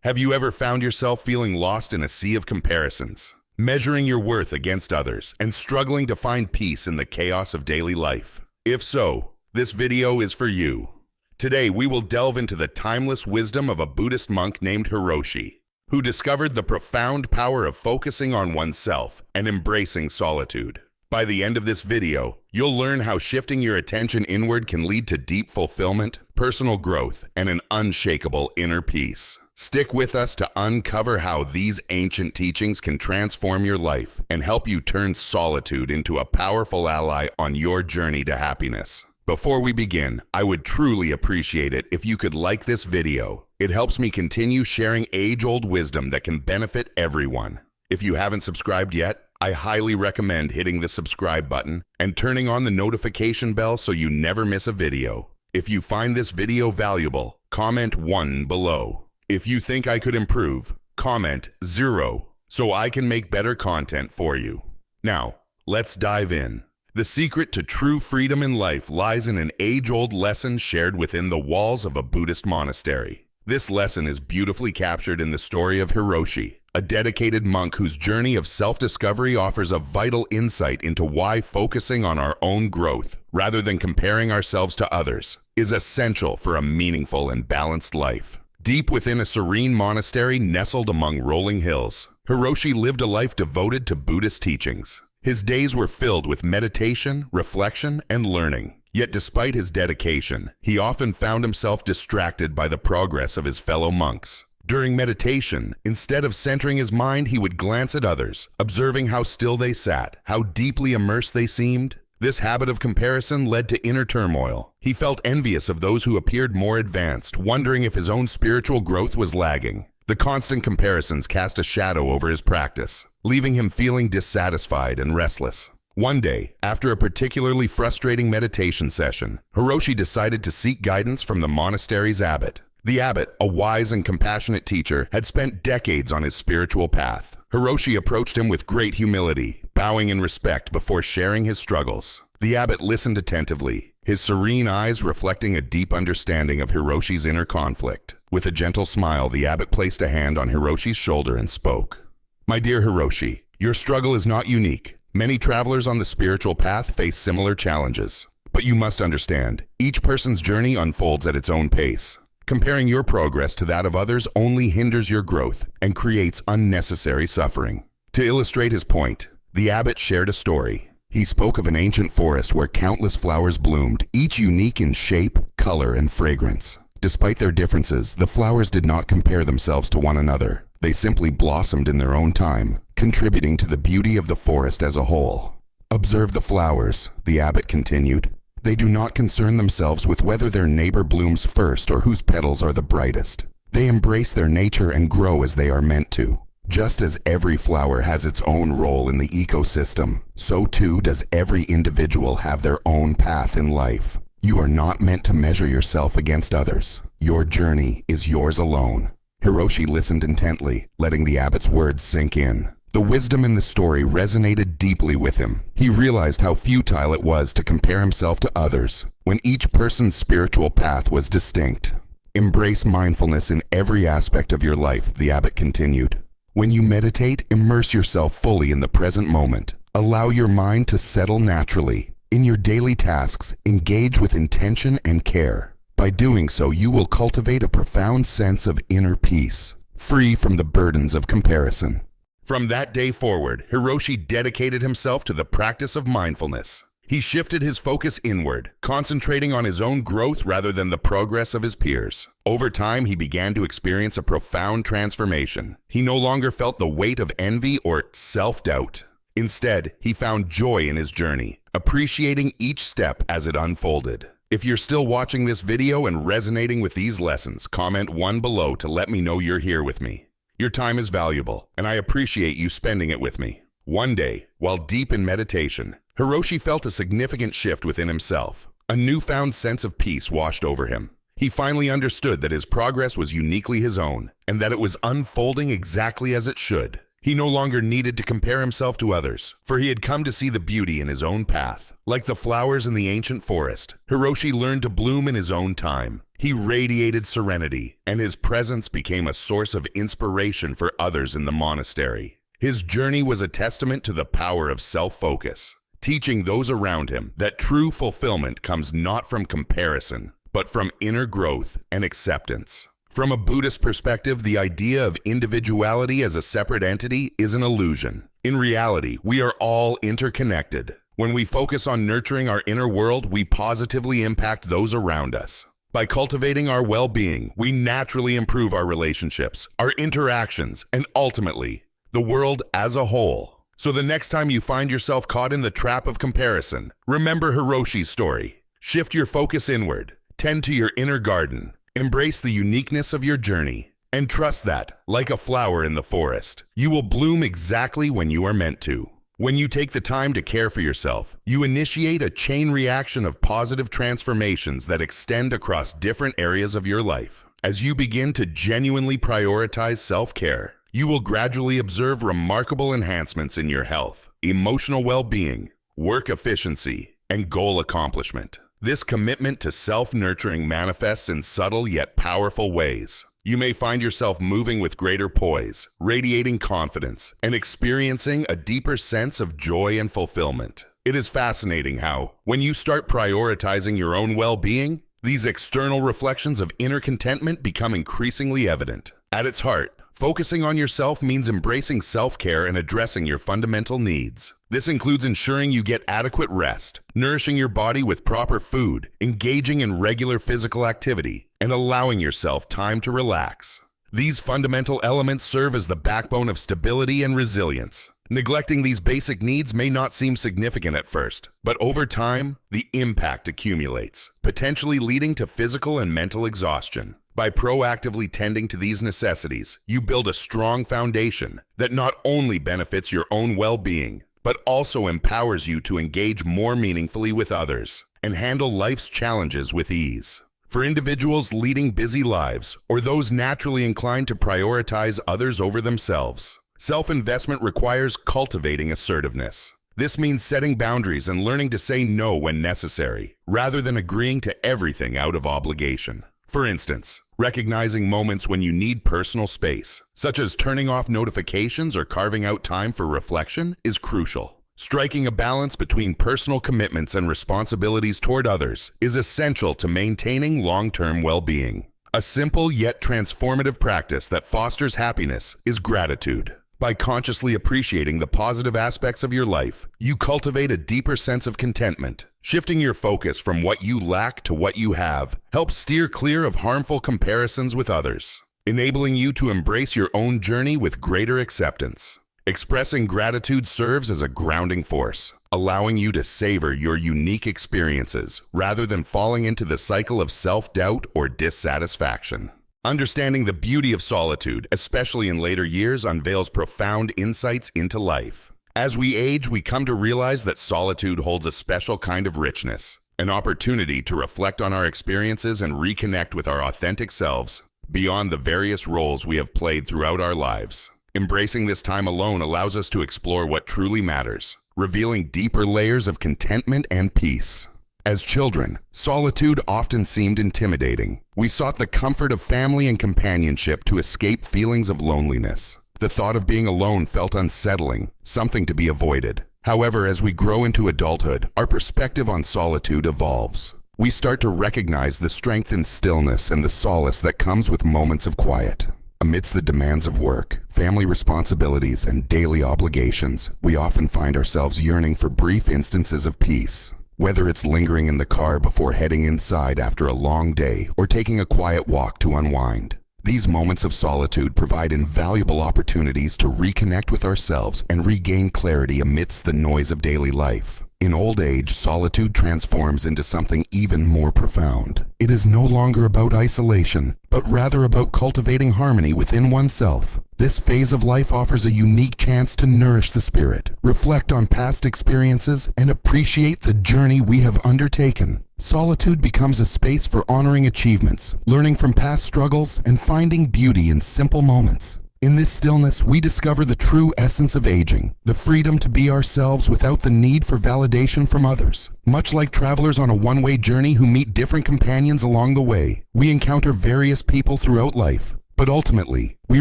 Have you ever found yourself feeling lost in a sea of comparisons, measuring your worth against others, and struggling to find peace in the chaos of daily life? If so, this video is for you. Today, we will delve into the timeless wisdom of a Buddhist monk named Hiroshi, who discovered the profound power of focusing on oneself and embracing solitude. By the end of this video, you'll learn how shifting your attention inward can lead to deep fulfillment, personal growth, and an unshakable inner peace. Stick with us to uncover how these ancient teachings can transform your life and help you turn solitude into a powerful ally on your journey to happiness. Before we begin, I would truly appreciate it if you could like this video. It helps me continue sharing age-old wisdom that can benefit everyone. If you haven't subscribed yet, I highly recommend hitting the subscribe button and turning on the notification bell so you never miss a video. If you find this video valuable, comment 1 below. If you think I could improve, comment 0 so I can make better content for you. Now, let's dive in. The secret to true freedom in life lies in an age-old lesson shared within the walls of a Buddhist monastery. This lesson is beautifully captured in the story of Hiroshi, a dedicated monk whose journey of self-discovery offers a vital insight into why focusing on our own growth, rather than comparing ourselves to others, is essential for a meaningful and balanced life. Deep within a serene monastery nestled among rolling hills, Hiroshi lived a life devoted to Buddhist teachings. His days were filled with meditation, reflection, and learning. Yet despite his dedication, he often found himself distracted by the progress of his fellow monks. During meditation, instead of centering his mind, he would glance at others, observing how still they sat, how deeply immersed they seemed. This habit of comparison led to inner turmoil. He felt envious of those who appeared more advanced, wondering if his own spiritual growth was lagging. The constant comparisons cast a shadow over his practice, leaving him feeling dissatisfied and restless. One day, after a particularly frustrating meditation session, Hiroshi decided to seek guidance from the monastery's abbot. The abbot, a wise and compassionate teacher, had spent decades on his spiritual path. Hiroshi approached him with great humility, bowing in respect before sharing his struggles. The abbot listened attentively, his serene eyes reflecting a deep understanding of Hiroshi's inner conflict. With a gentle smile, the abbot placed a hand on Hiroshi's shoulder and spoke. "My dear Hiroshi, your struggle is not unique. Many travelers on the spiritual path face similar challenges. But you must understand, each person's journey unfolds at its own pace. Comparing your progress to that of others only hinders your growth and creates unnecessary suffering." To illustrate his point, the abbot shared a story. He spoke of an ancient forest where countless flowers bloomed, each unique in shape, color, and fragrance. Despite their differences, the flowers did not compare themselves to one another. They simply blossomed in their own time, contributing to the beauty of the forest as a whole. "Observe the flowers," the abbot continued. "They do not concern themselves with whether their neighbor blooms first or whose petals are the brightest. They embrace their nature and grow as they are meant to. Just as every flower has its own role in the ecosystem, so too does every individual have their own path in life. You are not meant to measure yourself against others. Your journey is yours alone." Hiroshi listened intently, letting the abbot's words sink in. The wisdom in the story resonated deeply with him. He realized how futile it was to compare himself to others, when each person's spiritual path was distinct. "Embrace mindfulness in every aspect of your life," the abbot continued. "When you meditate, immerse yourself fully in the present moment. Allow your mind to settle naturally. In your daily tasks, engage with intention and care. By doing so, you will cultivate a profound sense of inner peace, free from the burdens of comparison." From that day forward, Hiroshi dedicated himself to the practice of mindfulness. He shifted his focus inward, concentrating on his own growth rather than the progress of his peers. Over time, he began to experience a profound transformation. He no longer felt the weight of envy or self-doubt. Instead, he found joy in his journey, appreciating each step as it unfolded. If you're still watching this video and resonating with these lessons, comment 1 below to let me know you're here with me. Your time is valuable, and I appreciate you spending it with me. One day, while deep in meditation, Hiroshi felt a significant shift within himself. A newfound sense of peace washed over him. He finally understood that his progress was uniquely his own, and that it was unfolding exactly as it should. He no longer needed to compare himself to others, for he had come to see the beauty in his own path. Like the flowers in the ancient forest, Hiroshi learned to bloom in his own time. He radiated serenity, and his presence became a source of inspiration for others in the monastery. His journey was a testament to the power of self-focus, teaching those around him that true fulfillment comes not from comparison, but from inner growth and acceptance. From a Buddhist perspective, the idea of individuality as a separate entity is an illusion. In reality, we are all interconnected. When we focus on nurturing our inner world, we positively impact those around us. By cultivating our well-being, we naturally improve our relationships, our interactions, and ultimately, the world as a whole. So the next time you find yourself caught in the trap of comparison, remember Hiroshi's story. Shift your focus inward, tend to your inner garden, embrace the uniqueness of your journey, and trust that, like a flower in the forest, you will bloom exactly when you are meant to. When you take the time to care for yourself, you initiate a chain reaction of positive transformations that extend across different areas of your life. As you begin to genuinely prioritize self-care, you will gradually observe remarkable enhancements in your health, emotional well-being, work efficiency, and goal accomplishment. This commitment to self-nurturing manifests in subtle yet powerful ways. You may find yourself moving with greater poise, radiating confidence, and experiencing a deeper sense of joy and fulfillment. It is fascinating how, when you start prioritizing your own well-being, these external reflections of inner contentment become increasingly evident. At its heart, focusing on yourself means embracing self-care and addressing your fundamental needs. This includes ensuring you get adequate rest, nourishing your body with proper food, engaging in regular physical activity, and allowing yourself time to relax. These fundamental elements serve as the backbone of stability and resilience. Neglecting these basic needs may not seem significant at first, but over time, the impact accumulates, potentially leading to physical and mental exhaustion. By proactively tending to these necessities, you build a strong foundation that not only benefits your own well-being, but also empowers you to engage more meaningfully with others and handle life's challenges with ease. For individuals leading busy lives or those naturally inclined to prioritize others over themselves, self-investment requires cultivating assertiveness. This means setting boundaries and learning to say no when necessary, rather than agreeing to everything out of obligation. For instance, recognizing moments when you need personal space, such as turning off notifications or carving out time for reflection, is crucial. Striking a balance between personal commitments and responsibilities toward others is essential to maintaining long-term well-being. A simple yet transformative practice that fosters happiness is gratitude. By consciously appreciating the positive aspects of your life, you cultivate a deeper sense of contentment. Shifting your focus from what you lack to what you have helps steer clear of harmful comparisons with others, enabling you to embrace your own journey with greater acceptance. Expressing gratitude serves as a grounding force, allowing you to savor your unique experiences rather than falling into the cycle of self-doubt or dissatisfaction. Understanding the beauty of solitude, especially in later years, unveils profound insights into life. As we age, we come to realize that solitude holds a special kind of richness, an opportunity to reflect on our experiences and reconnect with our authentic selves beyond the various roles we have played throughout our lives. Embracing this time alone allows us to explore what truly matters, revealing deeper layers of contentment and peace. As children, solitude often seemed intimidating. We sought the comfort of family and companionship to escape feelings of loneliness. The thought of being alone felt unsettling, something to be avoided. However, as we grow into adulthood, our perspective on solitude evolves. We start to recognize the strength in stillness and the solace that comes with moments of quiet. Amidst the demands of work, family responsibilities, and daily obligations, we often find ourselves yearning for brief instances of peace. Whether it's lingering in the car before heading inside after a long day or taking a quiet walk to unwind, these moments of solitude provide invaluable opportunities to reconnect with ourselves and regain clarity amidst the noise of daily life. In old age, solitude transforms into something even more profound. It is no longer about isolation, but rather about cultivating harmony within oneself. This phase of life offers a unique chance to nourish the spirit, reflect on past experiences, and appreciate the journey we have undertaken. Solitude becomes a space for honoring achievements, learning from past struggles, and finding beauty in simple moments. In this stillness, we discover the true essence of aging, the freedom to be ourselves without the need for validation from others. Much like travelers on a one-way journey who meet different companions along the way, we encounter various people throughout life, but ultimately, we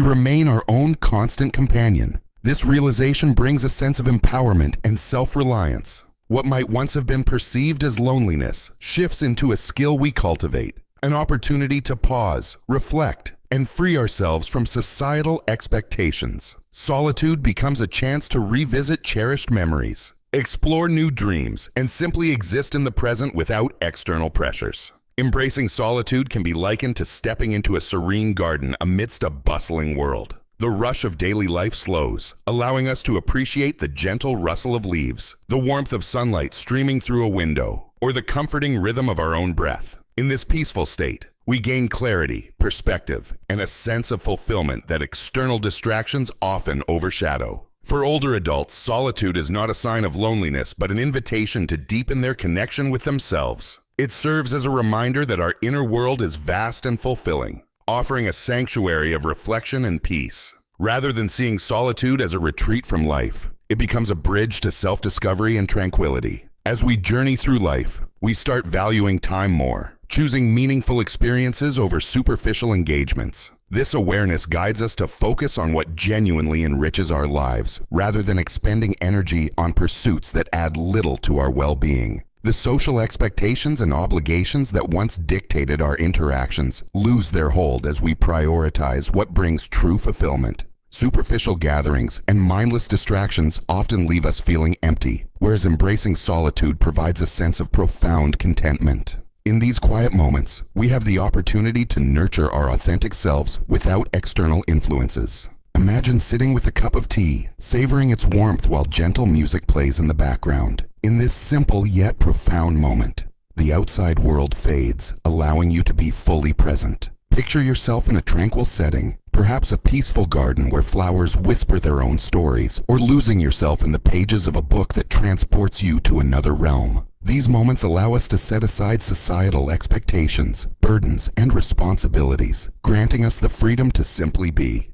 remain our own constant companion. This realization brings a sense of empowerment and self-reliance. What might once have been perceived as loneliness shifts into a skill we cultivate, an opportunity to pause, reflect, and free ourselves from societal expectations. Solitude becomes a chance to revisit cherished memories, explore new dreams, and simply exist in the present without external pressures. Embracing solitude can be likened to stepping into a serene garden amidst a bustling world. The rush of daily life slows, allowing us to appreciate the gentle rustle of leaves, the warmth of sunlight streaming through a window, or the comforting rhythm of our own breath. In this peaceful state, we gain clarity, perspective, and a sense of fulfillment that external distractions often overshadow. For older adults, solitude is not a sign of loneliness, but an invitation to deepen their connection with themselves. It serves as a reminder that our inner world is vast and fulfilling, offering a sanctuary of reflection and peace. Rather than seeing solitude as a retreat from life, it becomes a bridge to self-discovery and tranquility. As we journey through life, we start valuing time more, choosing meaningful experiences over superficial engagements. This awareness guides us to focus on what genuinely enriches our lives, rather than expending energy on pursuits that add little to our well-being. The social expectations and obligations that once dictated our interactions lose their hold as we prioritize what brings true fulfillment. Superficial gatherings and mindless distractions often leave us feeling empty, whereas embracing solitude provides a sense of profound contentment. In these quiet moments, we have the opportunity to nurture our authentic selves without external influences. Imagine sitting with a cup of tea, savoring its warmth while gentle music plays in the background. In this simple yet profound moment, the outside world fades, allowing you to be fully present. Picture yourself in a tranquil setting, perhaps a peaceful garden where flowers whisper their own stories, or losing yourself in the pages of a book that transports you to another realm. These moments allow us to set aside societal expectations, burdens, and responsibilities, granting us the freedom to simply be.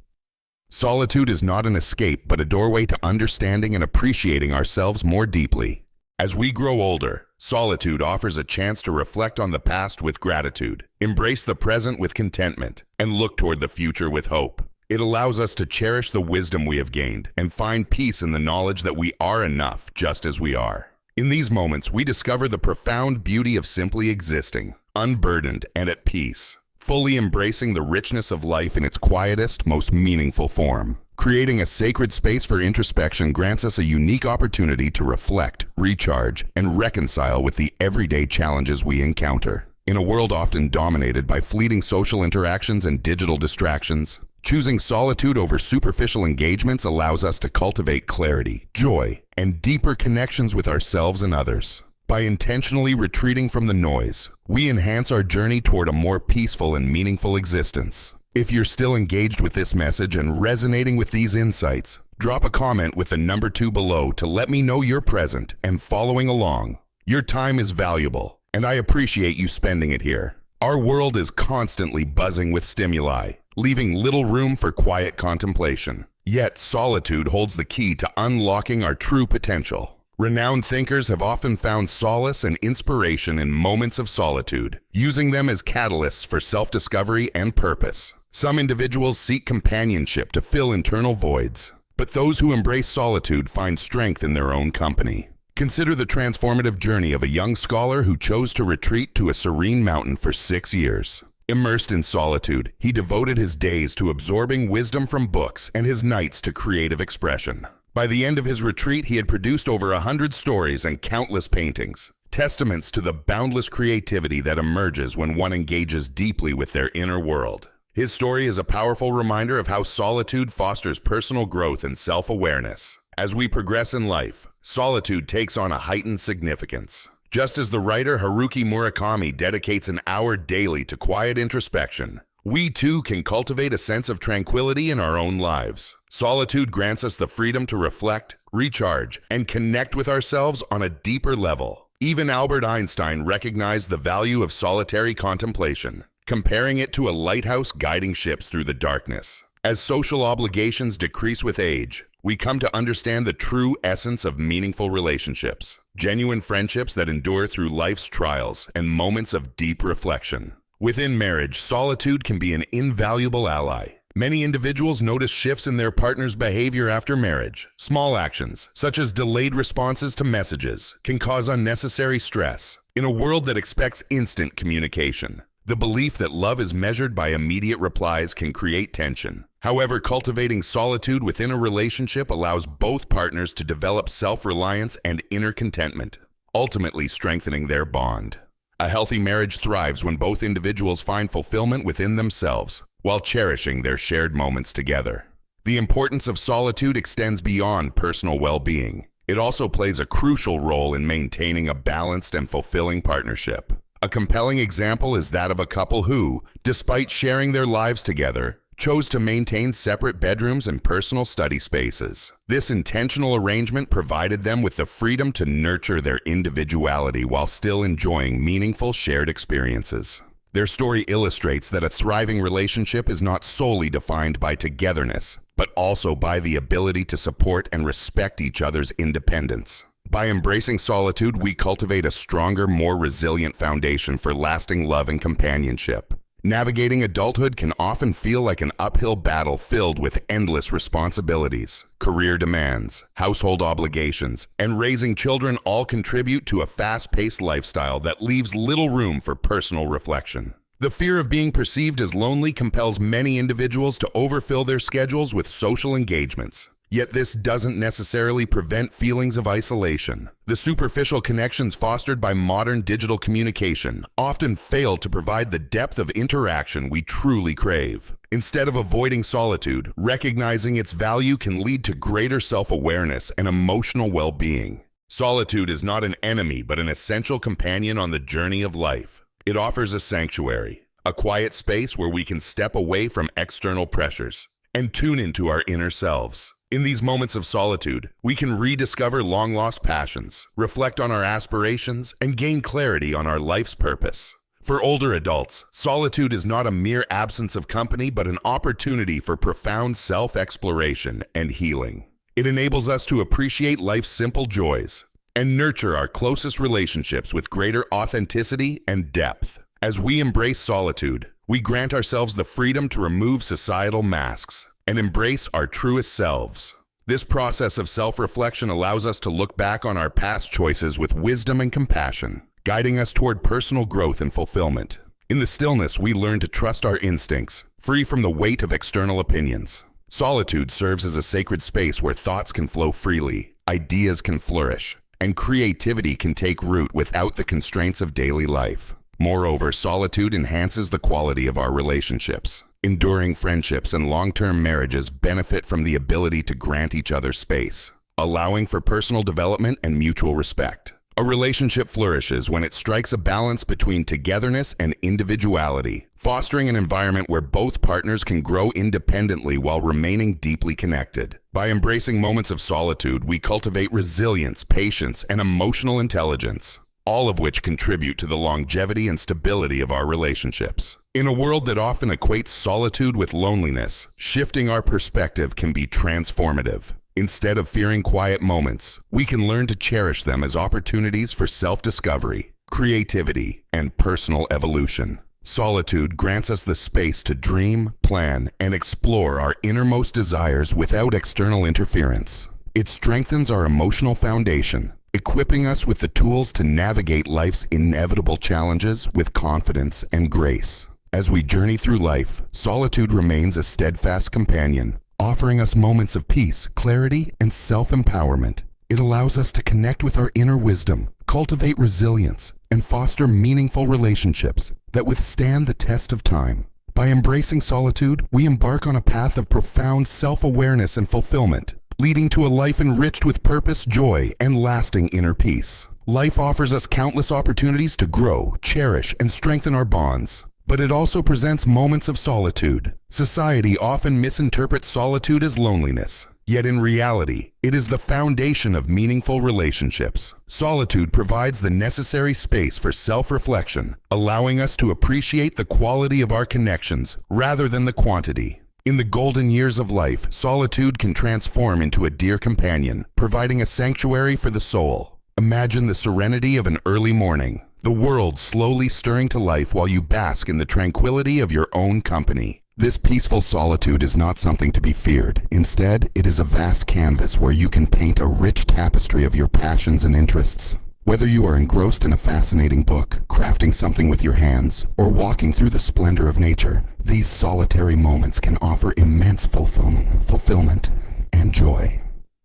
Solitude is not an escape, but a doorway to understanding and appreciating ourselves more deeply. As we grow older, solitude offers a chance to reflect on the past with gratitude, embrace the present with contentment, and look toward the future with hope. It allows us to cherish the wisdom we have gained and find peace in the knowledge that we are enough just as we are. In these moments, we discover the profound beauty of simply existing, unburdened and at peace, fully embracing the richness of life in its quietest, most meaningful form. Creating a sacred space for introspection grants us a unique opportunity to reflect, recharge, and reconcile with the everyday challenges we encounter. In a world often dominated by fleeting social interactions and digital distractions, choosing solitude over superficial engagements allows us to cultivate clarity, joy, and deeper connections with ourselves and others. By intentionally retreating from the noise, we enhance our journey toward a more peaceful and meaningful existence. If you're still engaged with this message and resonating with these insights, drop a comment with the number 2 below to let me know you're present and following along. Your time is valuable, and I appreciate you spending it here. Our world is constantly buzzing with stimuli, leaving little room for quiet contemplation. Yet solitude holds the key to unlocking our true potential. Renowned thinkers have often found solace and inspiration in moments of solitude, using them as catalysts for self-discovery and purpose. Some individuals seek companionship to fill internal voids, but those who embrace solitude find strength in their own company. Consider the transformative journey of a young scholar who chose to retreat to a serene mountain for 6 years. Immersed in solitude, he devoted his days to absorbing wisdom from books and his nights to creative expression. By the end of his retreat, he had produced over 100 stories and countless paintings, testaments to the boundless creativity that emerges when one engages deeply with their inner world. His story is a powerful reminder of how solitude fosters personal growth and self-awareness. As we progress in life, solitude takes on a heightened significance. Just as the writer Haruki Murakami dedicates an hour daily to quiet introspection, we too can cultivate a sense of tranquility in our own lives. Solitude grants us the freedom to reflect, recharge, and connect with ourselves on a deeper level. Even Albert Einstein recognized the value of solitary contemplation, comparing it to a lighthouse guiding ships through the darkness. As social obligations decrease with age, we come to understand the true essence of meaningful relationships, genuine friendships that endure through life's trials and moments of deep reflection. Within marriage, solitude can be an invaluable ally. Many individuals notice shifts in their partner's behavior after marriage. Small actions, such as delayed responses to messages, can cause unnecessary stress. In a world that expects instant communication, the belief that love is measured by immediate replies can create tension. However, cultivating solitude within a relationship allows both partners to develop self-reliance and inner contentment, ultimately strengthening their bond. A healthy marriage thrives when both individuals find fulfillment within themselves, while cherishing their shared moments together. The importance of solitude extends beyond personal well-being. It also plays a crucial role in maintaining a balanced and fulfilling partnership. A compelling example is that of a couple who, despite sharing their lives together, chose to maintain separate bedrooms and personal study spaces. This intentional arrangement provided them with the freedom to nurture their individuality while still enjoying meaningful shared experiences. Their story illustrates that a thriving relationship is not solely defined by togetherness, but also by the ability to support and respect each other's independence. By embracing solitude, we cultivate a stronger, more resilient foundation for lasting love and companionship. Navigating adulthood can often feel like an uphill battle filled with endless responsibilities. Career demands, household obligations, and raising children all contribute to a fast-paced lifestyle that leaves little room for personal reflection. The fear of being perceived as lonely compels many individuals to overfill their schedules with social engagements. Yet this doesn't necessarily prevent feelings of isolation. The superficial connections fostered by modern digital communication often fail to provide the depth of interaction we truly crave. Instead of avoiding solitude, recognizing its value can lead to greater self-awareness and emotional well-being. Solitude is not an enemy but an essential companion on the journey of life. It offers a sanctuary, a quiet space where we can step away from external pressures and tune into our inner selves. In these moments of solitude, we can rediscover long-lost passions, reflect on our aspirations, and gain clarity on our life's purpose. For older adults, solitude is not a mere absence of company, but an opportunity for profound self-exploration and healing. It enables us to appreciate life's simple joys and nurture our closest relationships with greater authenticity and depth. As we embrace solitude, we grant ourselves the freedom to remove societal masks and embrace our truest selves. This process of self-reflection allows us to look back on our past choices with wisdom and compassion, guiding us toward personal growth and fulfillment. In the stillness, we learn to trust our instincts, free from the weight of external opinions. Solitude serves as a sacred space where thoughts can flow freely, ideas can flourish, and creativity can take root without the constraints of daily life. Moreover, solitude enhances the quality of our relationships. Enduring friendships and long-term marriages benefit from the ability to grant each other space, allowing for personal development and mutual respect. A relationship flourishes when it strikes a balance between togetherness and individuality, fostering an environment where both partners can grow independently while remaining deeply connected. By embracing moments of solitude, we cultivate resilience, patience, and emotional intelligence, all of which contribute to the longevity and stability of our relationships. In a world that often equates solitude with loneliness, shifting our perspective can be transformative. Instead of fearing quiet moments, we can learn to cherish them as opportunities for self-discovery, creativity, and personal evolution. Solitude grants us the space to dream, plan, and explore our innermost desires without external interference. It strengthens our emotional foundation, equipping us with the tools to navigate life's inevitable challenges with confidence and grace. As we journey through life, solitude remains a steadfast companion, offering us moments of peace, clarity, and self-empowerment. It allows us to connect with our inner wisdom, cultivate resilience, and foster meaningful relationships that withstand the test of time. By embracing solitude, we embark on a path of profound self-awareness and fulfillment, leading to a life enriched with purpose, joy, and lasting inner peace. Life offers us countless opportunities to grow, cherish, and strengthen our bonds. But it also presents moments of solitude. Society often misinterprets solitude as loneliness, yet in reality, it is the foundation of meaningful relationships. Solitude provides the necessary space for self-reflection, allowing us to appreciate the quality of our connections rather than the quantity. In the golden years of life, solitude can transform into a dear companion, providing a sanctuary for the soul. Imagine the serenity of an early morning, the world slowly stirring to life while you bask in the tranquility of your own company. This peaceful solitude is not something to be feared. Instead, it is a vast canvas where you can paint a rich tapestry of your passions and interests. Whether you are engrossed in a fascinating book, crafting something with your hands, or walking through the splendor of nature, these solitary moments can offer immense fulfillment and joy.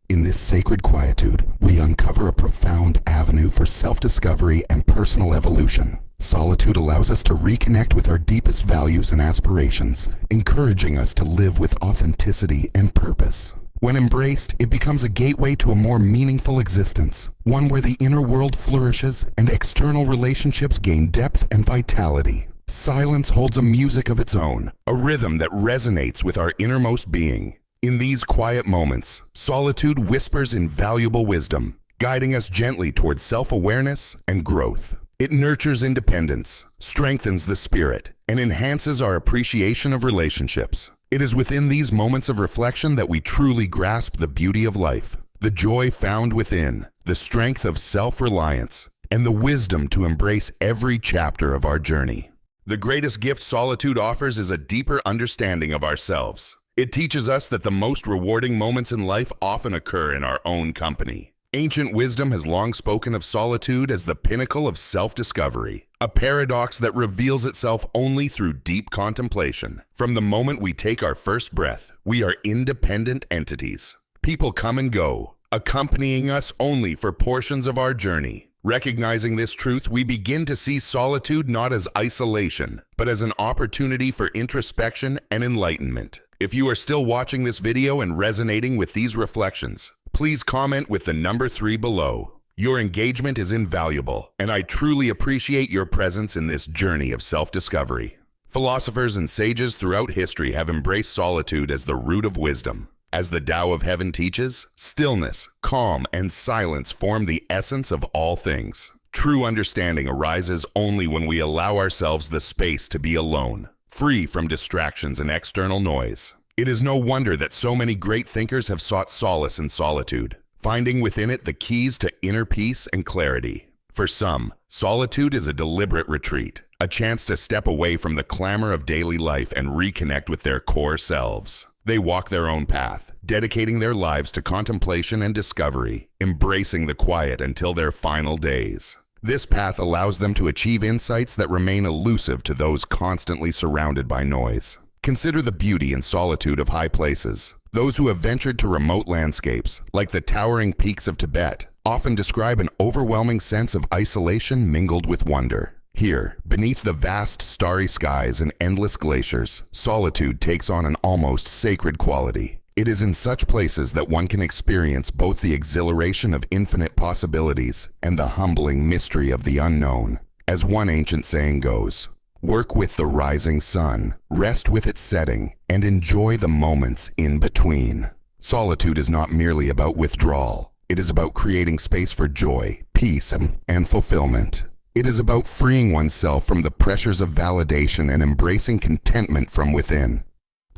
In this sacred quietude, we uncover a profound avenue for self-discovery and personal evolution. Solitude allows us to reconnect with our deepest values and aspirations, encouraging us to live with authenticity and purpose. When embraced, it becomes a gateway to a more meaningful existence, one where the inner world flourishes and external relationships gain depth and vitality. Silence holds a music of its own, a rhythm that resonates with our innermost being. In these quiet moments, solitude whispers invaluable wisdom, guiding us gently towards self-awareness and growth. It nurtures independence, strengthens the spirit, and enhances our appreciation of relationships. It is within these moments of reflection that we truly grasp the beauty of life, the joy found within, the strength of self-reliance, and the wisdom to embrace every chapter of our journey. The greatest gift solitude offers is a deeper understanding of ourselves. It teaches us that the most rewarding moments in life often occur in our own company. Ancient wisdom has long spoken of solitude as the pinnacle of self-discovery, a paradox that reveals itself only through deep contemplation. From the moment we take our first breath, we are independent entities. People come and go, accompanying us only for portions of our journey. Recognizing this truth, we begin to see solitude not as isolation, but as an opportunity for introspection and enlightenment. If you are still watching this video and resonating with these reflections, please comment with the number 3 below. Your engagement is invaluable, and I truly appreciate your presence in this journey of self-discovery. Philosophers and sages throughout history have embraced solitude as the root of wisdom. As the Tao of Heaven teaches, stillness, calm, and silence form the essence of all things. True understanding arises only when we allow ourselves the space to be alone, free from distractions and external noise. It is no wonder that so many great thinkers have sought solace in solitude, finding within it the keys to inner peace and clarity. For some, solitude is a deliberate retreat, a chance to step away from the clamor of daily life and reconnect with their core selves. They walk their own path, dedicating their lives to contemplation and discovery, embracing the quiet until their final days. This path allows them to achieve insights that remain elusive to those constantly surrounded by noise. Consider the beauty and solitude of high places. Those who have ventured to remote landscapes, like the towering peaks of Tibet, often describe an overwhelming sense of isolation mingled with wonder. Here, beneath the vast starry skies and endless glaciers, solitude takes on an almost sacred quality. It is in such places that one can experience both the exhilaration of infinite possibilities and the humbling mystery of the unknown. As one ancient saying goes, "Work with the rising sun, rest with its setting, and enjoy the moments in between." Solitude is not merely about withdrawal. It is about creating space for joy, peace, and fulfillment. It is about freeing oneself from the pressures of validation and embracing contentment from within.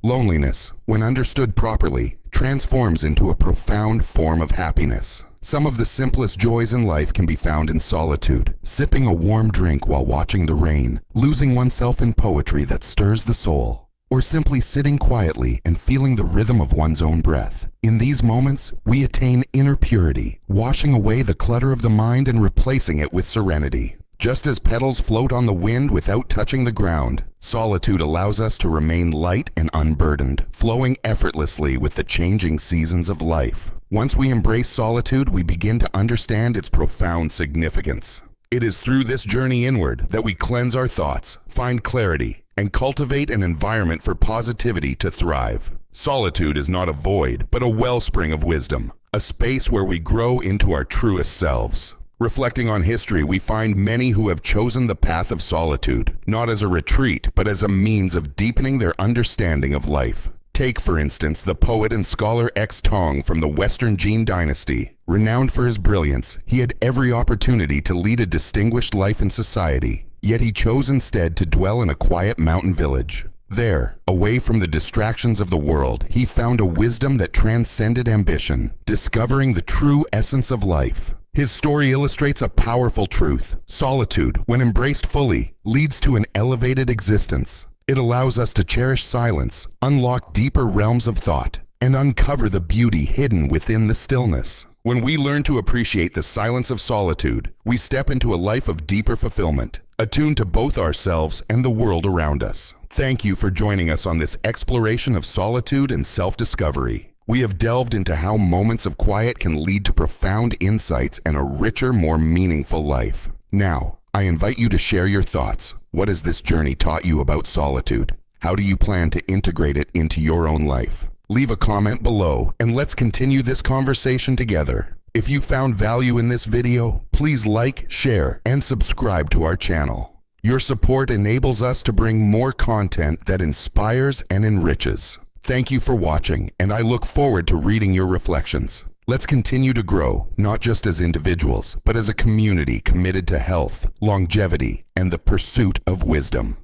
Loneliness, when understood properly, transforms into a profound form of happiness. Some of the simplest joys in life can be found in solitude, sipping a warm drink while watching the rain, losing oneself in poetry that stirs the soul, or simply sitting quietly and feeling the rhythm of one's own breath. In these moments, we attain inner purity, washing away the clutter of the mind and replacing it with serenity. Just as petals float on the wind without touching the ground, solitude allows us to remain light and unburdened, flowing effortlessly with the changing seasons of life. Once we embrace solitude, we begin to understand its profound significance. It is through this journey inward that we cleanse our thoughts, find clarity, and cultivate an environment for positivity to thrive. Solitude is not a void, but a wellspring of wisdom, a space where we grow into our truest selves. Reflecting on history, we find many who have chosen the path of solitude, not as a retreat, but as a means of deepening their understanding of life. Take, for instance, the poet and scholar Tong from the Western Jin dynasty. Renowned for his brilliance, he had every opportunity to lead a distinguished life in society, yet he chose instead to dwell in a quiet mountain village. There, away from the distractions of the world, he found a wisdom that transcended ambition, discovering the true essence of life. His story illustrates a powerful truth. Solitude, when embraced fully, leads to an elevated existence. It allows us to cherish silence, unlock deeper realms of thought, and uncover the beauty hidden within the stillness. When we learn to appreciate the silence of solitude, we step into a life of deeper fulfillment, attuned to both ourselves and the world around us. Thank you for joining us on this exploration of solitude and self-discovery. We have delved into how moments of quiet can lead to profound insights and a richer, more meaningful life. Now, I invite you to share your thoughts. What has this journey taught you about solitude? How do you plan to integrate it into your own life? Leave a comment below and let's continue this conversation together. If you found value in this video, please like, share, and subscribe to our channel. Your support enables us to bring more content that inspires and enriches. Thank you for watching, and I look forward to reading your reflections. Let's continue to grow, not just as individuals, but as a community committed to health, longevity, and the pursuit of wisdom.